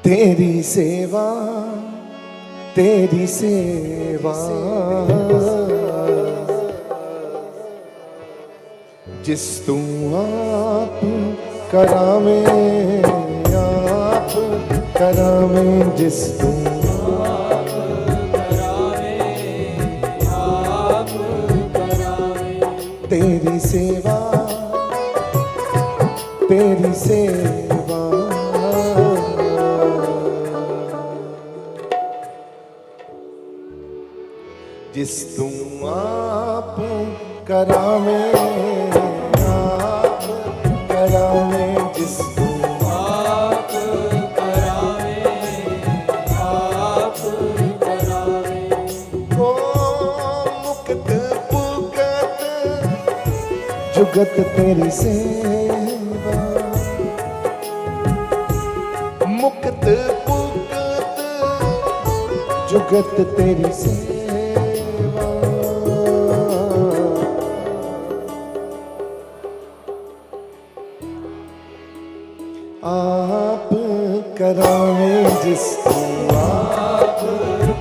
तेरी सेवा तेरी सेवा जिस तू आप करावे जिस तू तेरी सेवा तेरी सेवा जिस तू आप करावे जिस तू आप करावे ओ मुक्त पुगत जुगत तेरी सेवा मुक्त पुगत जुगत तेरी सेवा आप करावे जिस तू आप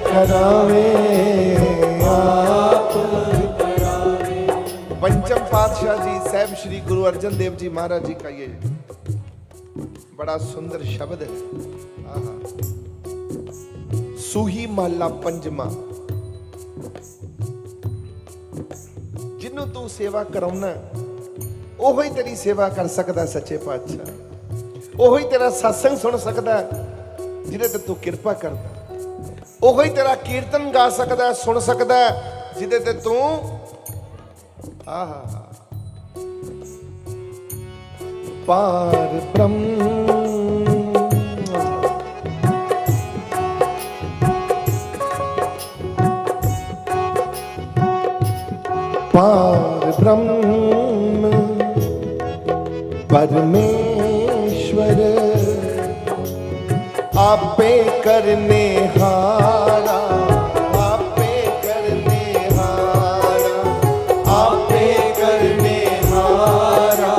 करावे पंचम पातशाह जी साहब श्री गुरु अर्जन देव जी महाराज जी का ये बड़ा सुंदर शब्द है। सूही महला पंजमा जिन्हों तू सेवा कराउना ओही तेरी सेवा कर सकता सच्चे पातशाह, ओही तेरा सत्संग सुन सकता जिहदे ते तू कृपा करता, ओही तेरा कीर्तन गा सकता सुन सकता जिहदे ते तू पार ब्रह्म पार ब्रह्म परमेश्वर आपे करने हारा आपे करने हारा आपे करने हारा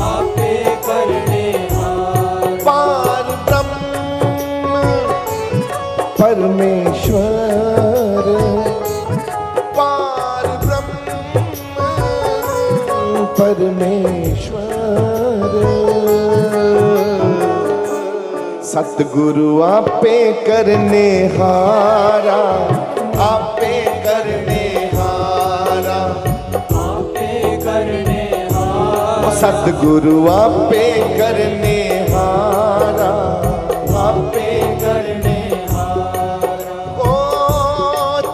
आपे करने हारा पार ब्रह्म परमेश्वर पार ब्रह्म परमेश्वर सतगुरु आपे करने हारा आपे करने हारा आपे करने हारा सतगुरु आपे करने हारा आपे करने हारा ओ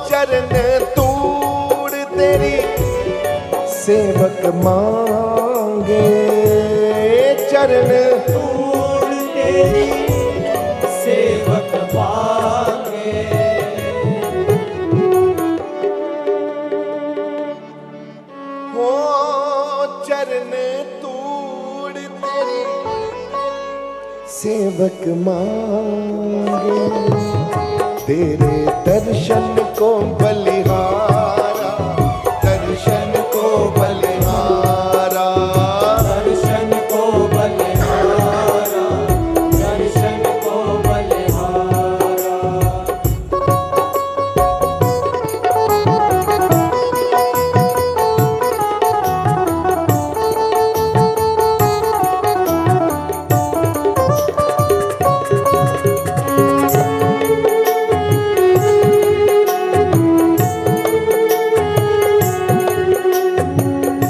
चरण तूड़ तेरी सेवक मांगे चरण तूड़ तेरी सेवक मांगे हो चरण तूड़ तेरी सेवक मांगे तेरे दर्शन को बलिहारा दर्शन को बलिहारा दर्शन को बलिहारा दर्शन को बलिहारा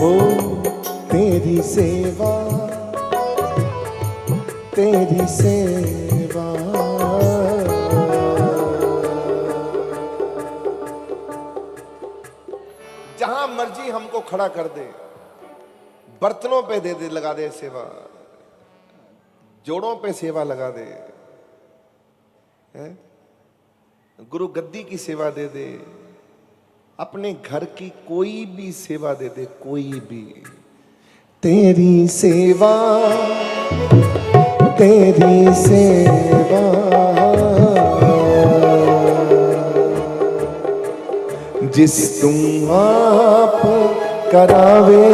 ओ तेरी सेवा तेरी सेवा जहां मर्जी हमको खड़ा कर दे, बर्तनों पे दे लगा दे सेवा, जोड़ों पे सेवा लगा दे, गुरु गद्दी की सेवा दे दे, अपने घर की कोई भी सेवा दे दे, कोई भी तेरी सेवा जिस तू आप करावे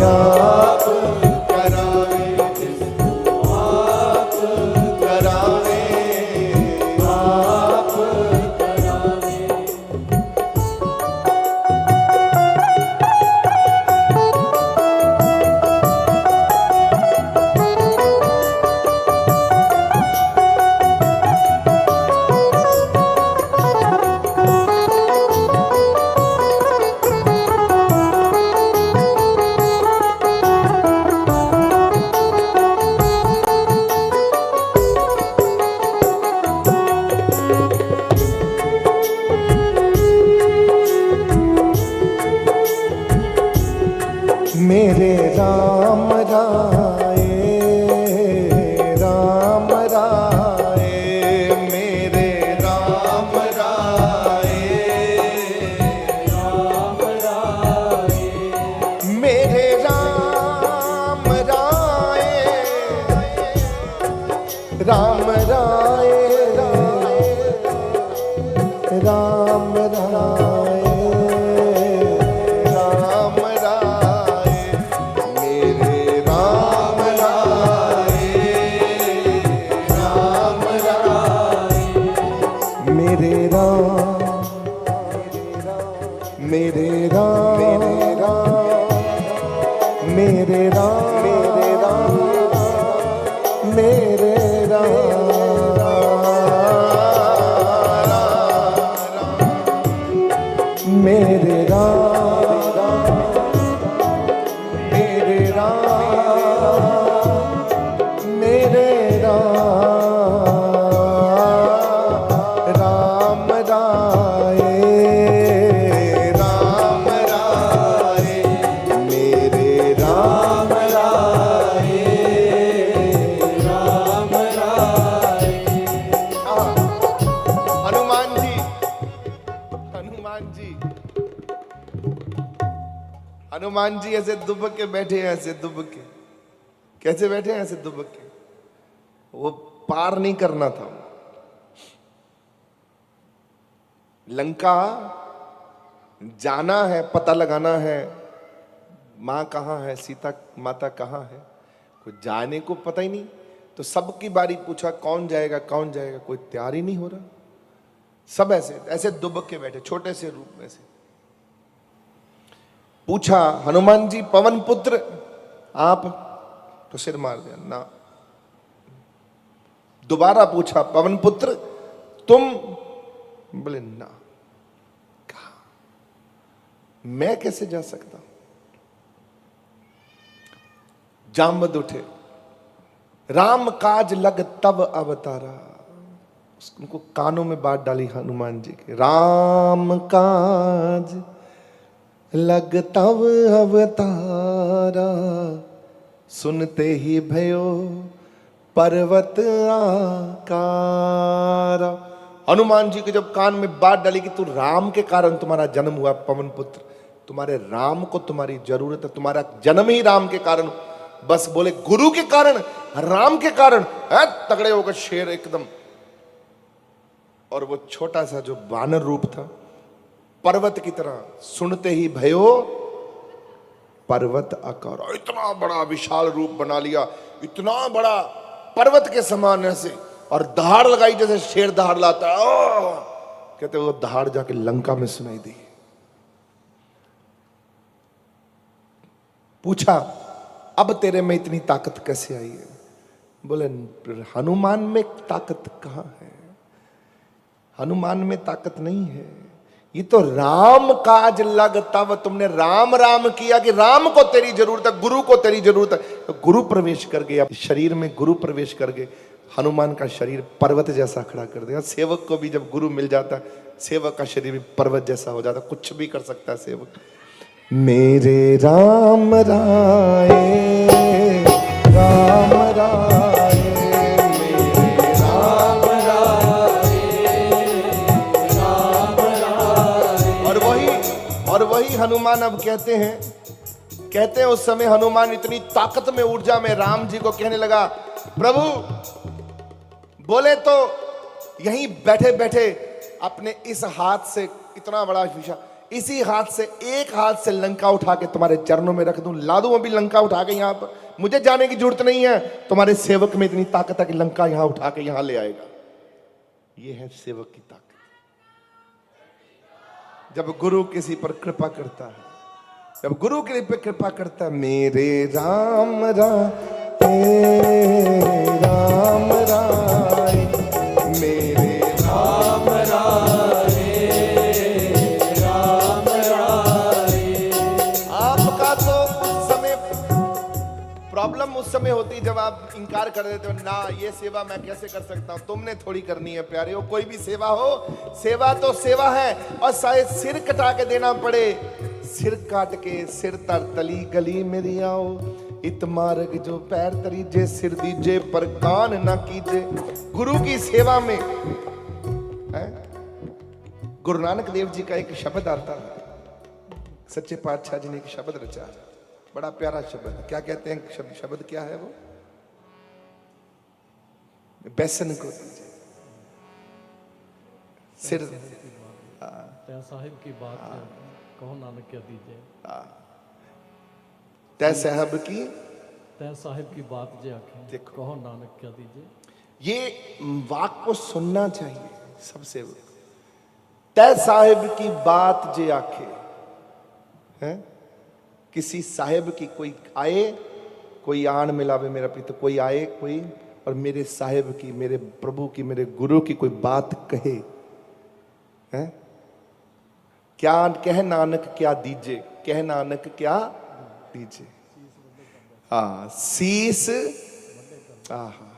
आप करावे जिस तू आप करावे राय राम राय राम राय मेरे राम राय राम राय मेरे राम मेरे राम मेरे राम मेरे राम मेरे राम मेरे राम मेरे राम राय राम राय मेरे राम राय राम राय हनुमान जी हनुमान जी हनुमान जी ऐसे दुबक के बैठे हैं, ऐसे दुबक के कैसे बैठे हैं, ऐसे दुबक के। वो पार नहीं करना था, लंका जाना है, पता लगाना है माँ कहाँ है, सीता माता कहाँ है, कोई जाने को पता ही नहीं। तो सबकी बारी पूछा कौन जाएगा कौन जाएगा, कोई तैयार ही नहीं हो रहा। सब ऐसे ऐसे दुबक के बैठे, छोटे से रूप में से। पूछा हनुमान जी पवन पुत्र आप, तो सिर मार दिया ना। दोबारा पूछा पवन पुत्र तुम, बोले ना। कहा मैं कैसे जा सकता हूं। जामवद उठे, राम काज लग तब अवतारा। उनको कानों में बात डाली हनुमान जी के, राम काज लग तब अवतारा, सुनते ही भयो पर्वत आकारा। हनुमान जी के जब कान में बात डाली कि तू राम के कारण तुम्हारा जन्म हुआ पवन पुत्र, तुम्हारे राम को तुम्हारी जरूरत है, तुम्हारा जन्म ही राम के कारण। बस बोले गुरु के कारण, राम के कारण है, तगड़े होकर शेर एकदम। और वो छोटा सा जो वानर रूप था पर्वत की तरह, सुनते ही भयो पर्वत आकार। इतना बड़ा विशाल रूप बना लिया, इतना बड़ा पर्वत के समान ऐसे, और दहाड़ लगाई जैसे शेर दहाड़ लाता है। कहते वो दहाड़ जाके लंका में सुनाई दी। पूछा अब तेरे में इतनी ताकत कैसे आई है। बोले हनुमान में ताकत कहां है, हनुमान में ताकत नहीं है, ये तो राम काज लग तब। तुमने राम राम किया कि राम को तेरी जरूरत है, गुरु को तेरी जरूरत है, तो गुरु प्रवेश कर गया शरीर में, गुरु प्रवेश कर गए। हनुमान का शरीर पर्वत जैसा खड़ा कर दिया। सेवक को भी जब गुरु मिल जाता है, सेवक का शरीर भी पर्वत जैसा हो जाता, कुछ भी कर सकता है सेवक। मेरे राम राय राम राय मेरे राम राय राम राय। और वही हनुमान अब कहते हैं उस समय हनुमान इतनी ताकत में, ऊर्जा में राम जी को कहने लगा, प्रभु बोले तो यहीं बैठे बैठे अपने इस हाथ से, इतना बड़ा विशाल, इसी हाथ से, एक हाथ से लंका उठा के तुम्हारे चरणों में रख दूं, ला दूं अभी लंका उठा के यहां पर। मुझे जाने की जरूरत नहीं है, तुम्हारे सेवक में इतनी ताकत है कि लंका यहां उठा के यहां ले आएगा। यह है सेवक की ताकत। जब गुरु किसी पर कृपा करता है, जब गुरु के पे कृपा करता है, मेरे राम राय राम राय मेरे राम राय राम राय। आपका तो उस समय प्रॉब्लम उस समय होती जब आप इनकार कर देते हो, ना ये सेवा मैं कैसे कर सकता हूं। तुमने थोड़ी करनी है प्यारे हो, कोई भी सेवा हो, सेवा तो सेवा है। और शायद सिर कटा के देना पड़े, सिर काट के सिर तर तली गली मेरी आओ, इत मार्ग जो पैर तरी जे सिर दीजे पर कान ना कीजे। गुरु की सेवा में है? गुरु नानक देव जी का एक शब्द आता है, सच्चे पातशाह जी ने एक शब्द रचा, बड़ा प्यारा शब्द। क्या कहते हैं शब्द क्या है वो? बैसन को दीजिए, सिर। तै साहिब की बात है, कहो नानक क्या दीजिए। तै साहब की, तै साहिब की बात जे आखे, देखो। कहो नानक क्या दीजिए। ये वाक को सुनना चाहिए सबसे। तै साहिब की बात जे आखे है, किसी साहिब की कोई आए, कोई आन मिलावे मेरा प्रीत, कोई आए कोई और मेरे साहिब की, मेरे प्रभु की, मेरे गुरु की कोई बात कहे है, क्या कह नानक क्या दीजिए, कह नानक क्या दीजिए। हाँ, शीस, आहा,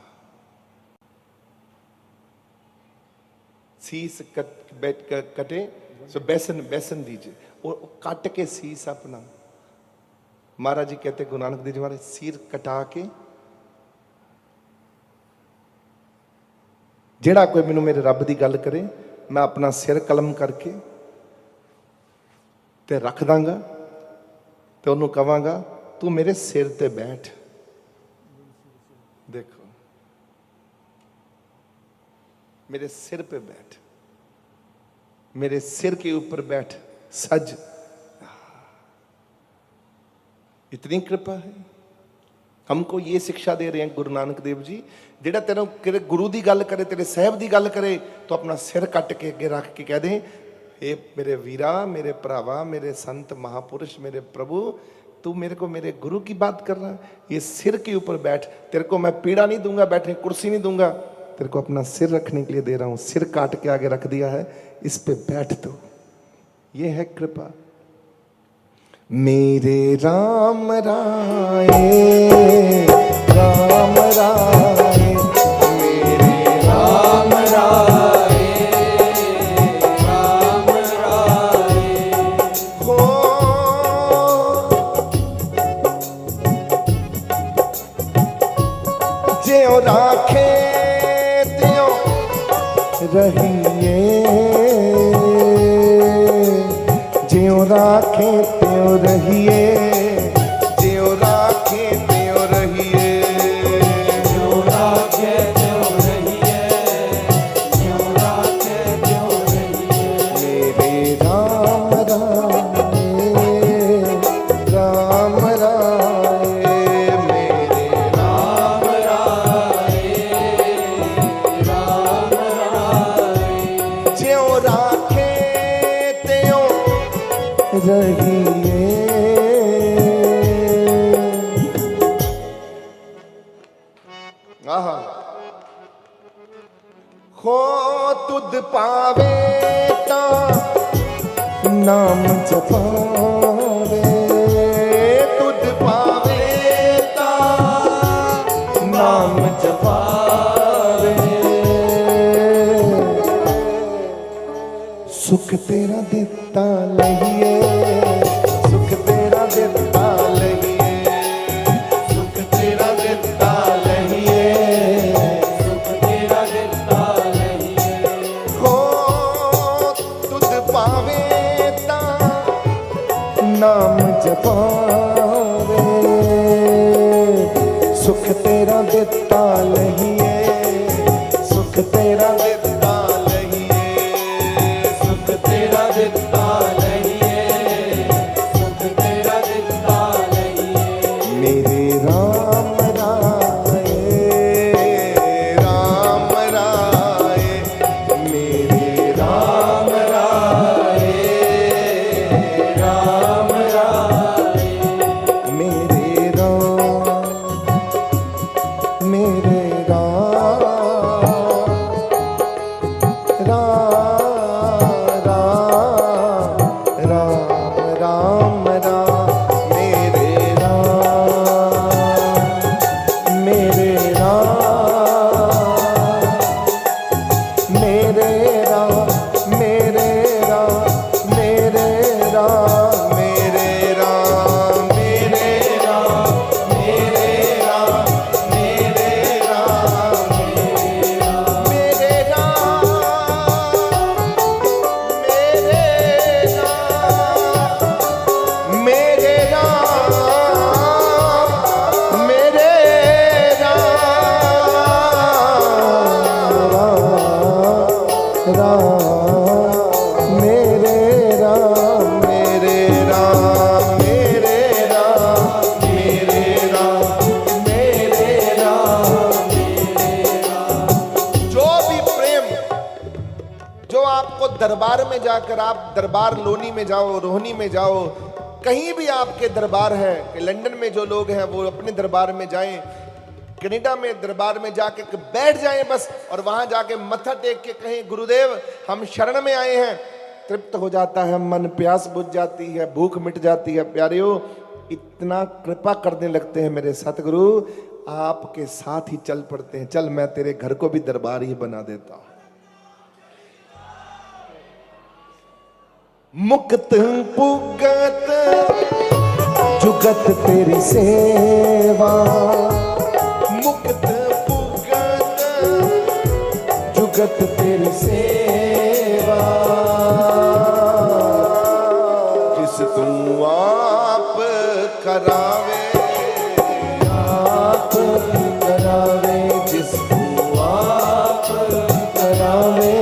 शीस कटे, सो बेसन, बेसन दीजिए और काट के शीस अपना। महाराज जी कहते, गुरु नानक देव जी महाराज सिर कटा के, जेड़ा कोई मैनू मेरे रब की गल करे, मैं अपना सिर कलम करके ते रख दांगा ते उन्होंने कहांगा तू मेरे सिर ते बैठ। देखो, मेरे सिर पे बैठ, मेरे सिर के ऊपर बैठ, सज। इतनी कृपा है। हमको ये शिक्षा दे रहे हैं गुरु नानक देव जी, जेड़ा तेरे गुरु की गल करे, तेरे साहब की गल करे, तो अपना सिर कट के अगे रख के कह दे, हे मेरे वीरा, मेरे भरावा, मेरे संत महापुरुष, मेरे प्रभु, तू मेरे को मेरे गुरु की बात कर रहा है, ये सिर के ऊपर बैठ, तेरे को मैं पीड़ा नहीं दूंगा, बैठने कुर्सी नहीं दूंगा, तेरे को अपना सिर रखने के लिए दे रहा हूं। सिर काट के आगे रख दिया है, इस पे बैठ दो। ये है कृपा। मेरे राम राय, राम राय, मेरे राम राय, राम राय, हो। ज्यों राखे त्यों रहिए, ज्यों राखे त्यों रहिए, ज्यों राखे त्यों रहिए, ज्यों राखे त्यों रहिए, ज्यों राखे त्यों रहिए। मेरे राम राय, राम राय, मेरे राम राय, राम राय, ज्यों राखे त्यों रहिए। आहा, हो तुद पावे ता नाम जपावे, तुद पावे ता नाम जपावे, सुख तेरा दिता लहिए, सुख तेरा दिता लहिए, सुख तेरा दिता लहिए, सुख तेरा दिता लहिए। हो तुद पावे ता नाम जपावे, सुख तेरा दिता लहिए, सुख तेरा दिता लहिए, सुख तेरा दिता लहिए, सुख तेरा दिता लहिए। मेरे राम राय, राम राय, मेरे राम राय, राम राय, मेरे राम, मेरे राम, आपको दरबार में जाकर, आप दरबार लोनी में जाओ, रोहनी में जाओ, कहीं भी आपके दरबार है, कि लंदन में जो लोग हैं वो अपने दरबार में जाएं, कनाडा में दरबार में जाके बैठ जाएं बस, और वहां जाके मत्था टेक के कहें गुरुदेव हम शरण में आए हैं, तृप्त हो जाता है मन, प्यास बुझ जाती है, भूख मिट जाती है। प्यारियों, इतना कृपा करने लगते हैं मेरे सतगुरु, आपके साथ ही चल पड़ते हैं। चल मैं तेरे घर को भी दरबार ही बना देता हूं। मुक्त पुगत जुगत तेरी सेवा, मुक्त पुगत जुगत तेरी सेवा, जिस तू आप करावे, आप करावे, जिस तू आप करावे,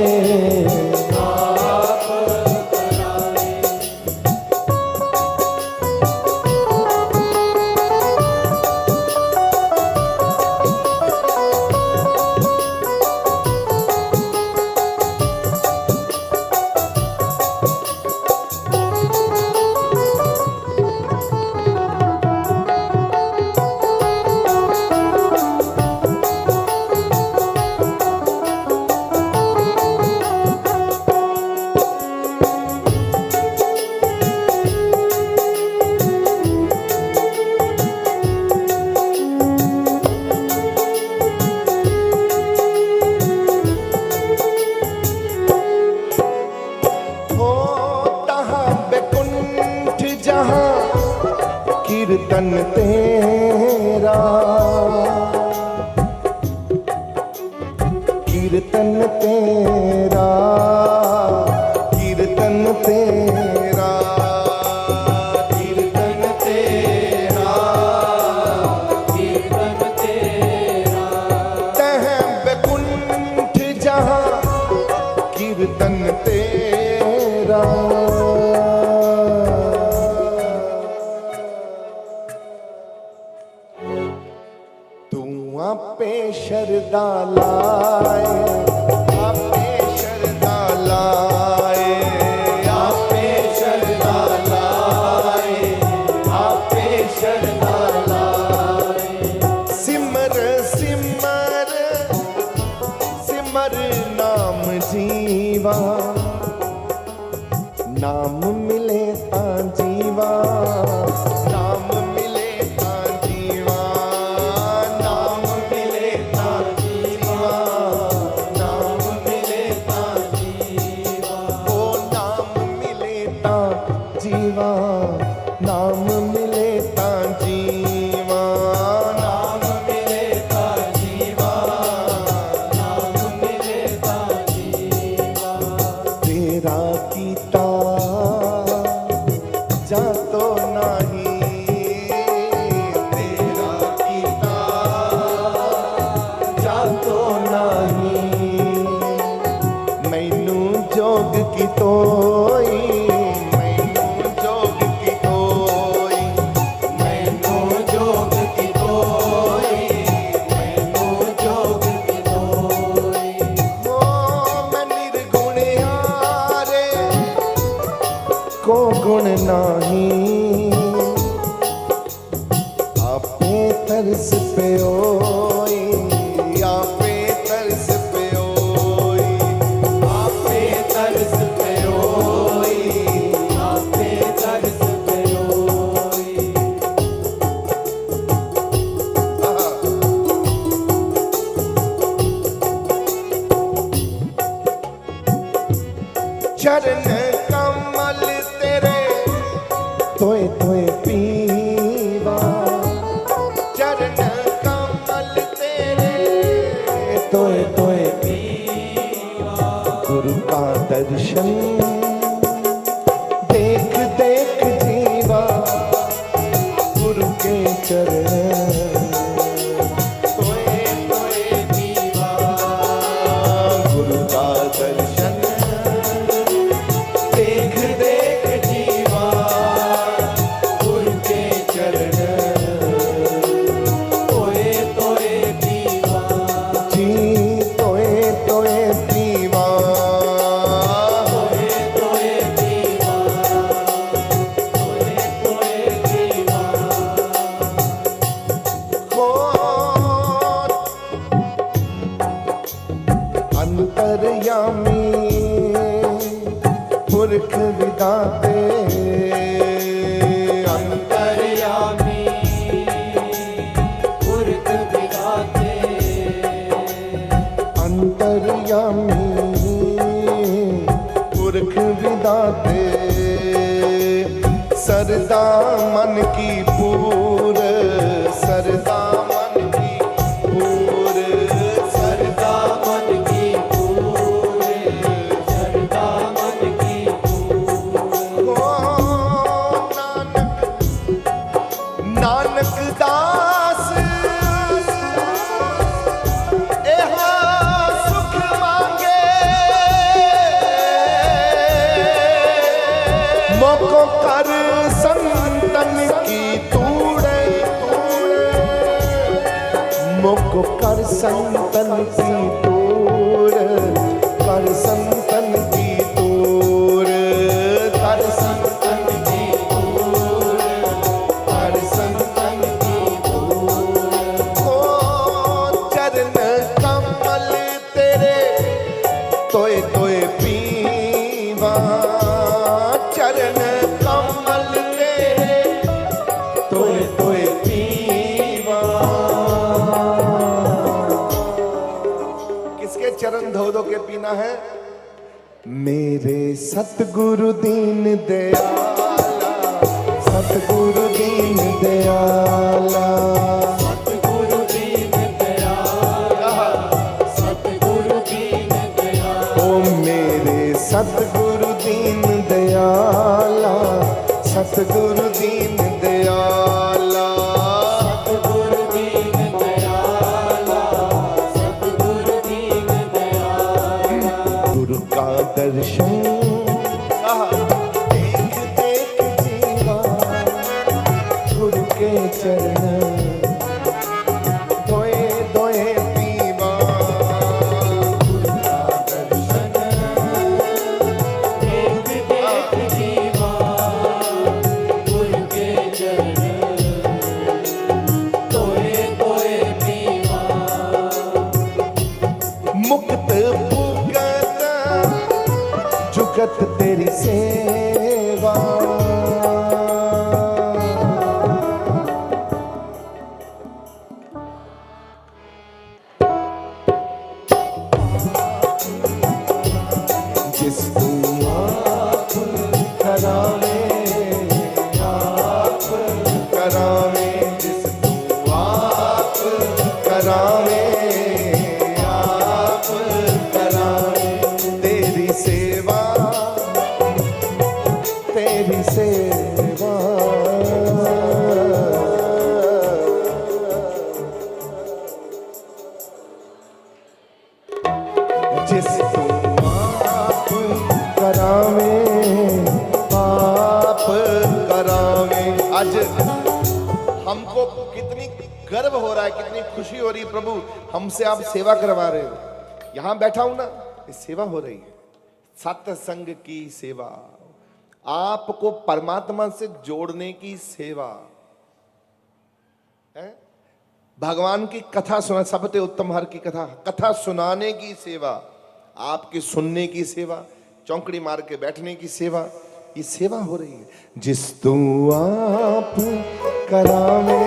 कीर्तन तेरा, कीर्तन तेरा, कीर्तन तेरा, कीर्तन तेरा, कीर्तन तेरा, तह बैकुंठ जहां कीर्तन तेरा। आपे शरदा लाए, आपे शरदा लाए, आपे शरदा लाए, आपे शरदा लाए, सिमर सिमर सिमर नाम जीवा, नाम मिले ता जीवा, नाम मिले ता जीवा, नाम मिले ता जीवा, नाम मिले ता जीवा, ओ नाम मिले ता जीवा, नाम मिले ता जीवा, नाम मिले ता जीवा, नाम मिले ता जीवा, तेरा कीता जा तो नहीं, तेरा कीता जा तो नहीं, मैनू जोग की तोई, मैनू जोग की तोई, मैनू जोग की तोई, मैनू जोग की तोई, ओ मैं निर्गुण हारे को गुण नाही, आपे तरस पे ओई, आपे तरस पे ओई, आपे तरस पे ओई, आपे तरस पे ओई। चरण कमल तेरे तोए तोए पीवा, चरण कमल तेरे तोए तोए पीवा, गुरु का दर्शन देख देख जीवा, गुरु के चरण तोए तोए पीवा, गुरु का दर्शन देख देख जीवा, गुरु के चरण तोए तोए पीवा, जी तोए तोए पीवा, अंतर्यामी पुरख विदाते, अंतर्यामी पुरख विदाते, अंतर्यामी पुरख विदाते, सरदा मन की पूर, सरदा मन की पूर, सरदा मन की पूर, सरदा मन की पूर। ओ नानक नानक दास एहा सुख मांगे, मोको कर संतन की तूड़े, मोको कर संतन की तूड़, कर संतन की तूड़, कर संतन की तूड़, कर संतन की तूड़। ओ चरण कमल तेरे तोए तोए पीवा, चरण कमल तेरे तोए तोए पीवा। किसके चरण धो धो के पीना है? मेरे सतगुरु दीन दयाला, सतगुरु दीन दयाला, सतगुरु दीन दयाला, सतगुरु दीन दयाला, ओ मेरे सतगुरु दीन दयाला, सतगुरु दीन दयाला, सतगुरु दीन दयाला, सतगुरु दीन दयाला। गुरु का दर्शन देख देख जीवा, गुरु के चरण धोए धोए पीवा, गुरु का दर्शन देख देख जीवा, गुरु के चरण तोए तोए पीवा। मुक्त भुगत जुगत तेरी सेवा, जिस तू आप करावे, आप करावे, जिस तू आप करावे, आप करावे, तेरी सेवा, तेरी सेवा। जिस तू आप करावे, आप करावे। आज हमको कितनी गर्व हो रहा है, कितनी खुशी हो रही है प्रभु, हमसे आप सेवा करवा रहे हो। यहां बैठा हूं ना, ये सेवा हो रही है, सत्संग की सेवा, आपको परमात्मा से जोड़ने की सेवा है। भगवान की कथा सुना, सबते उत्तम हर की कथा, कथा सुनाने की सेवा, आपके सुनने की सेवा, चौंकड़ी मार के बैठने की सेवा, ये सेवा हो रही है। जिस तू आप करावे,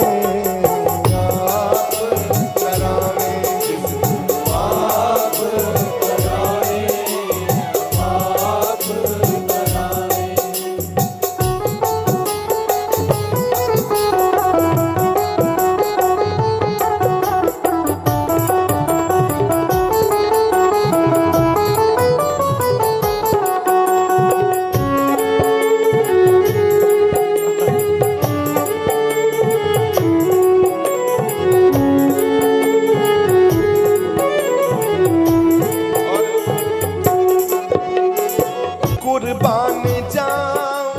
आप करावे, जिस तू आप करावे, आप करावे। कुर्बान जाऊं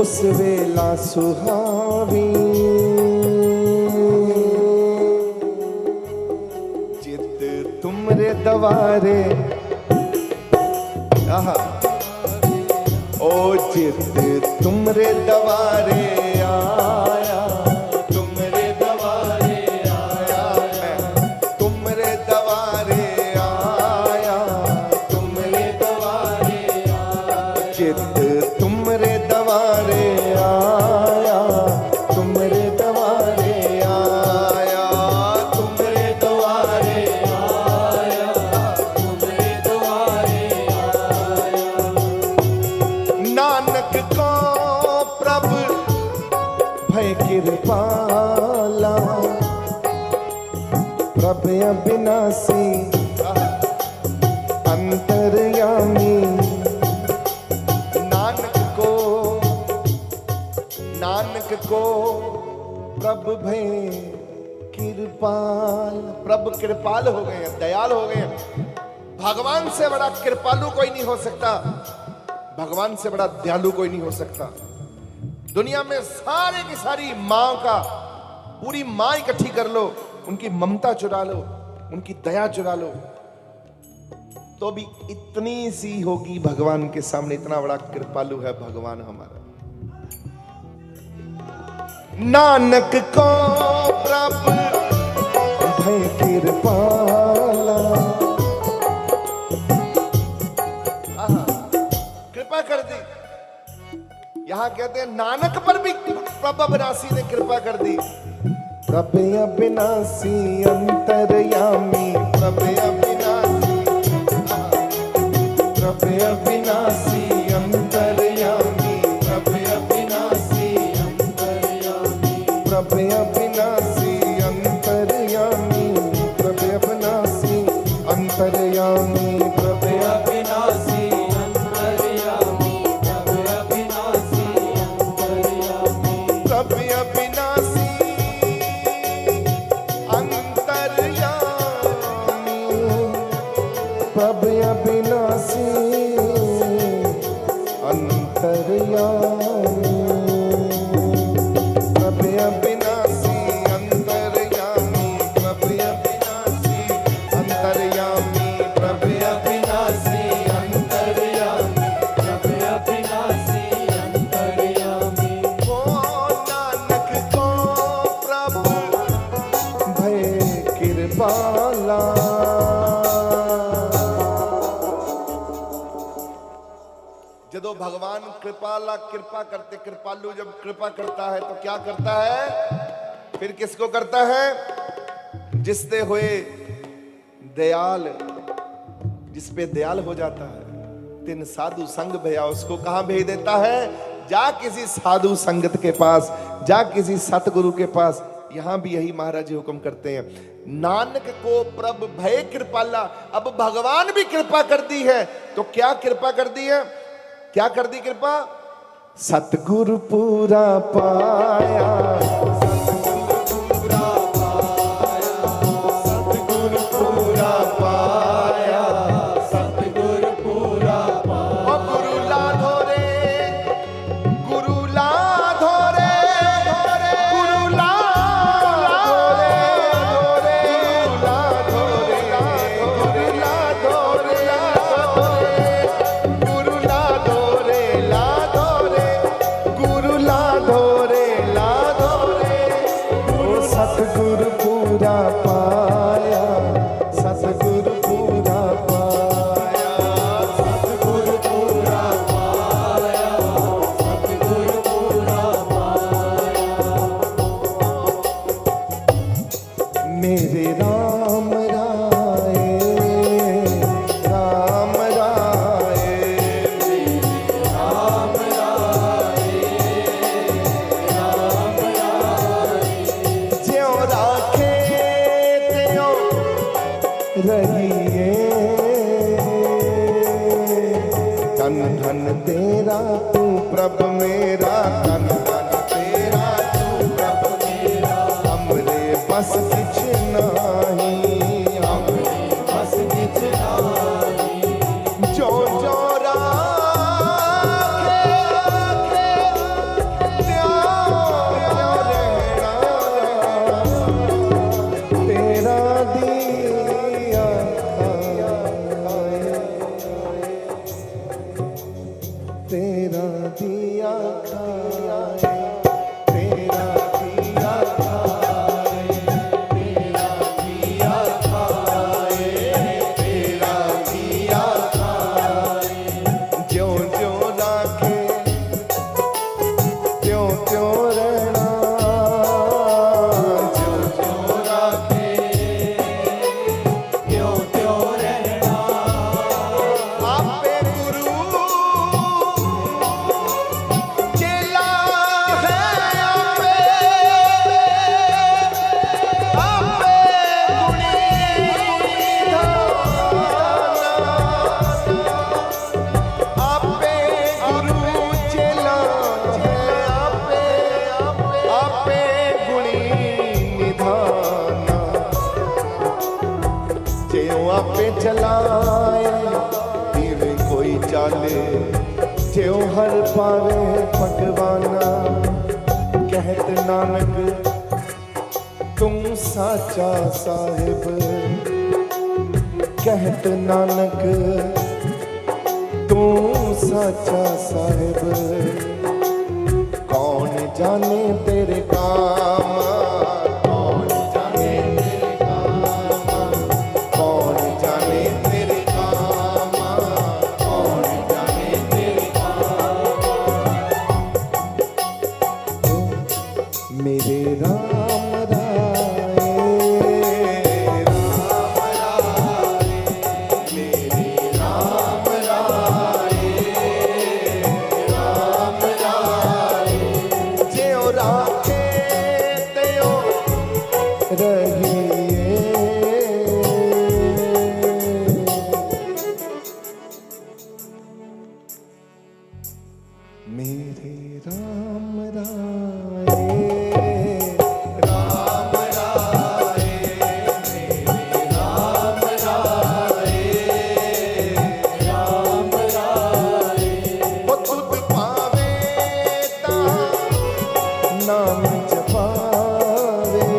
उस वेला सुहावी, जित तुमरे दवारे, आहा, ओ जित तुमरे दवारे आया, तुमरे दवारे आया, मैं तुमरे दवारे आया। भय कृपाल। प्रभु कृपाल हो गए हैं, दयाल हो गए हैं। भगवान से बड़ा कृपालु कोई नहीं हो सकता, भगवान से बड़ा दयालु कोई नहीं हो सकता। दुनिया में सारे की सारी माँ का, पूरी माँ इकट्ठी कर लो, उनकी ममता चुरा लो, उनकी दया चुरा लो, तो भी इतनी सी होगी भगवान के सामने। इतना बड़ा कृपालु है भगवान हमारा। नानक को प्रभु भय कृपाला। कृपा कर दी। यहां कहते हैं नानक पर भी प्रभु अविनाशी ने कृपा कर दी। प्रभु अविनाशी अंतर्यामी, प्रभु अविनाशी, प्रभु अविनाशी अंतर्यामी, प्रभु अविनाशी अंतर्यामी, प्रभु अविनाशी अंतर्यामी, प्रभु अविनाशी अंतर्यामी, प्रभु अविनाशी अंतर्यामी, प्रभु अविनाशी अंतर्यामी, प्रभु अविनाशी अंतर्यामी, प्रभु अविनाशी अंतर्यामी, प्रभु अविनाशी अंतर्यामी, प्रभु अविनाशी अंतर्यामी, प्रभु अविनाशी अंतर्यामी, प्रभु अविनाशी अंतर्यामी। ओ नानक को प्रभु भय कृपाला। जदों भगवान कृपाला कृपा करते, कृपालु जब कृपा करता है तो क्या करता है? फिर किसको करता है? जिससे हुए दयाल, जिस पे दयाल हो जाता है। तिन साधु संग भया, उसको कहां भेज देता है? जा किसी साधु संगत के पास, जा किसी सतगुरु के पास। यहां भी यही महाराज जी हुक्म करते हैं, नानक को प्रभु भय कृपाला। अब भगवान भी कृपा कर दी है, तो क्या कृपा कर दी है? क्या कर दी कृपा? सतगुरु पूरा पाया, सतगुरु पूरा पाया, सतगुरु पूरा ओ गुरु लाधो रे, गुरु लाधो रे, गुरु लाधो रे, गुरु लाधो रे, गुरु लाधो रे, गुरु लाधो रे, लाधो रे, गुरु लाधो रे, लाधो रे। ओ सतगुरु पूरा पाया, सतगुरु पूरा पाया, सतगुरु पूरा पाया, सतगुरु पूरा पाया। मेरे राम राय, राम राय, राम राय, राम राय, ज्यों राखे त्यों रहिए। धन धन तेरा तू प्रभु मेरा, धन धन तेरा तू प्रभु मेरा। हमरे बस किछ नाही, हमरे बस किछ नाही। जो जो राखे त्यों त्यों रहना। तेरा दिया खाए, तेरा दिया आपे चलाए इवें कोई चाले ज्यों हर पावे भगवाना। कहत नानक तू साचा साहिब, कहत नानक तू साचा साहिब। कौन जाने तेरे काम, कौन जाने तेरे काम, कौन जाने तेरे काम, कौन जाने तेरे काम। मेरे राम राय, राम राय, मेरे राम राय, राम राय। ज्यों राखे त्यों रहिए। मेरे राम राय, राम राय, मेरे राम राय, राम राय। वो तुध पावे ता नाम जपावे।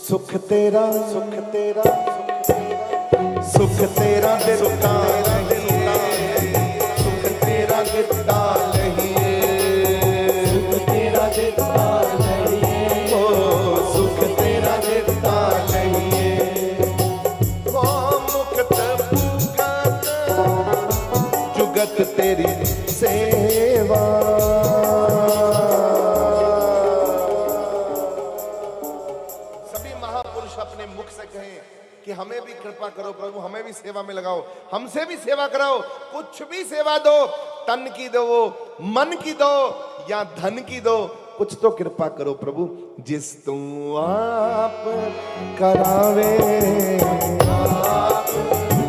सुख तेरा, सुख तेरा, सुख तेरा दिता लहिए, सुख तेरा दिता लहिए, सुख तेरा दिता लहिए, ओ सुख तेरा दिता लहिए। ओ मुक्त पुगत जुगत तेरी सेवा। सभी महापुरुष अपने मुख से कहें कि हमें भी कृपा करो प्रभु, हमें भी सेवा में लगाओ, हमसे भी सेवा कराओ। कुछ भी सेवा दो, तन की दो, मन की दो या धन की दो, कुछ तो कृपा करो प्रभु। जिस तू आप करावे, आप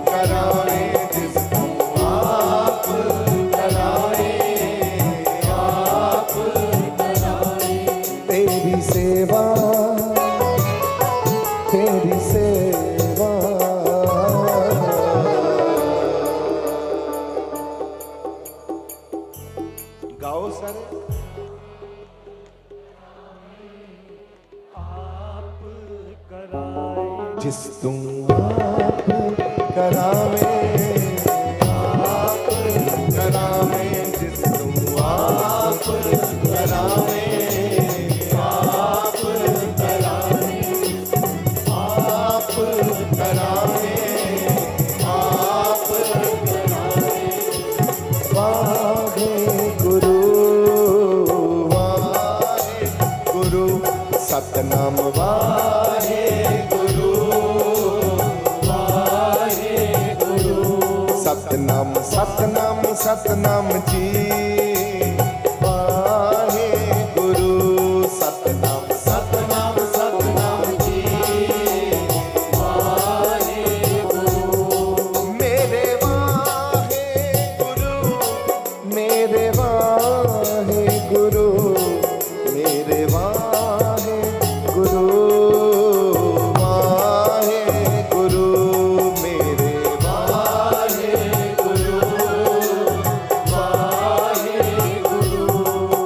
करावे, जिस तू आप करावे, आप करावे। तेरी सेवा, तेरी सेवा। गाओ सारे। आप कराए, जिस तू आप करावे, आप करावे, जिस तू आप करावे, आप करावे, आप करावे, आप करावे। वाहे गुरु, वाहे गुरु, सतनाम वाहे गुरु, वाहे गुरु, सतनाम सतनाम सतनाम जी। वाहे गुरु, सतनाम सतनाम सतनाम जी। वाहे गुरु, मेरे वाहे गुरु, मेरे वाहे गुरु, मेरे वाहे गुरु, वाहे गुरु, मेरे वाहे गुरु, वाहे गुरु।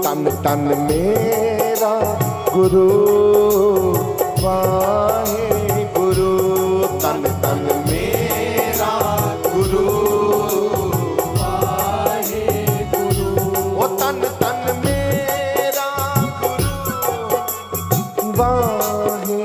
तन तन मेरा गुरु, वाहे गुरु, तन तन मेरा गुरु, वाहे गुरु। ओ तन तन मेरा गुरु, वाहे